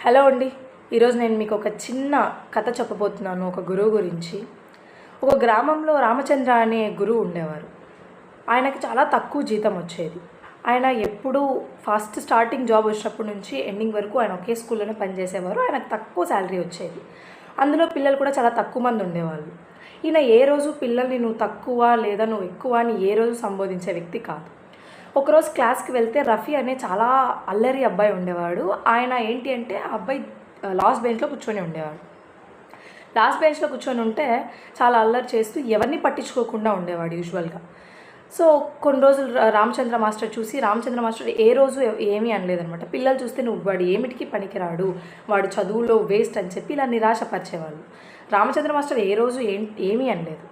Hello అండి. ఈరోజు నేను మీకు ఒక చిన్న కథ చెప్పబోతున్నాను ఒక గురువు గురించి. ఒక గ్రామంలో రామచంద్ర అనే గురువు ఉండేవారు. ఆయనకి చాలా తక్కువ జీతం వచ్చేది. ఆయన ఎప్పుడూ ఫస్ట్ స్టార్టింగ్ జాబ్ వచ్చినప్పటి నుంచి ఎండింగ్ వరకు ఆయన ఒకే స్కూల్లోనే పనిచేసేవారు. ఆయనకు తక్కువ శాలరీ వచ్చేది. అందులో పిల్లలు కూడా చాలా తక్కువ మంది ఉండేవాళ్ళు. ఈయన ఏ రోజు పిల్లల్ని నువ్వు తక్కువ లేదా నువ్వు ఎక్కువ అని ఏ రోజు సంబోధించే వ్యక్తి కాదు. ఒకరోజు క్లాస్కి వెళ్తే రఫీ అనే చాలా అల్లరి అబ్బాయి ఉండేవాడు. ఆయన ఏంటి అంటే ఆ అబ్బాయి లాస్ట్ బెంచ్లో కూర్చొని ఉండేవాడు. లాస్ట్ బెంచ్లో కూర్చొని ఉంటే చాలా అల్లరి చేస్తూ ఎవరిని పట్టించుకోకుండా ఉండేవాడు యూజువల్గా. సో కొన్ని రోజులు రామచంద్ర మాస్టర్ చూసి రామచంద్ర మాస్టర్ ఏ రోజు ఏమీ అనలేదనమాట. పిల్లలు చూస్తే నువ్వు వాడు ఏమిటికి పనికిరాడు, వాడు చదువులో వేస్ట్ అని చెప్పి ఇలా నిరాశపరిచేవాళ్ళు. రామచంద్ర మాస్టర్ ఏ రోజు ఏమీ అనలేదు.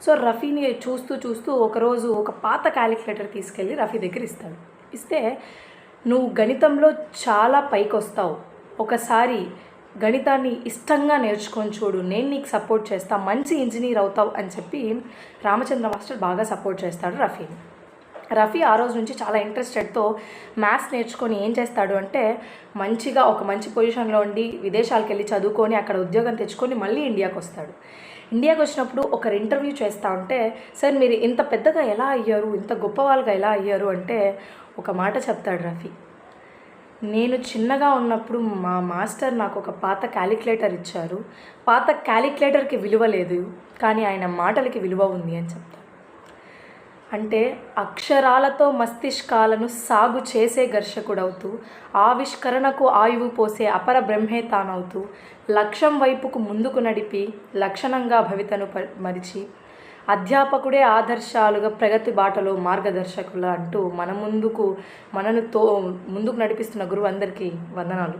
సో రఫీని చూస్తూ చూస్తూ ఒకరోజు ఒక పాత క్యాలిక్యులేటర్ తీసుకెళ్ళి రఫీ దగ్గర ఇస్తాడు. ఇస్తే నువ్వు గణితంలో చాలా పైకి వస్తావు, ఒకసారి గణితాన్ని ఇష్టంగా నేర్చుకొని చూడు, నేను నీకు సపోర్ట్ చేస్తా, మంచి ఇంజనీర్ అవుతావు అని చెప్పి రామచంద్ర మాస్టర్ బాగా సపోర్ట్ చేస్తాడు రఫీని. రఫీ ఆ రోజు నుంచి చాలా ఇంట్రెస్టెడ్తో మ్యాథ్స్ నేర్చుకొని ఏం చేస్తాడు అంటే మంచిగా ఒక మంచి పొజిషన్లో ఉండి విదేశాలకు వెళ్ళి చదువుకొని అక్కడ ఉద్యోగం తెచ్చుకొని మళ్ళీ ఇండియాకి వస్తాడు. ఇండియాకి వచ్చినప్పుడు ఒకరు ఇంటర్వ్యూ చేస్తూ ఉంటే, సార్ మీరు ఇంత పెద్దగా ఎలా అయ్యారు, ఇంత గొప్ప వాళ్ళగా ఎలా అయ్యారు అంటే ఒక మాట చెప్తాడు రఫీ. నేను చిన్నగా ఉన్నప్పుడు మా మాస్టర్ నాకు ఒక పాత క్యాలిక్యులేటర్ ఇచ్చారు. పాత క్యాలిక్యులేటర్కి విలువ లేదు, కానీ ఆయన మాటలకి విలువ ఉంది అని చెప్తాడు. అంటే అక్షరాలతో మస్తిష్కాలను సాగు చేసే ఘర్షకుడవుతూ, ఆవిష్కరణకు ఆయువు పోసే అపర బ్రహ్మే తానవుతూ, లక్ష్యం వైపుకు ముందుకు నడిపి లక్షణంగా భవితను మరిచి, అధ్యాపకుడే ఆదర్శాలుగా ప్రగతి బాటలో మార్గదర్శకులు అంటూ మనను ముందుకు నడిపిస్తున్న గురువు అందరికీ వందనాలు.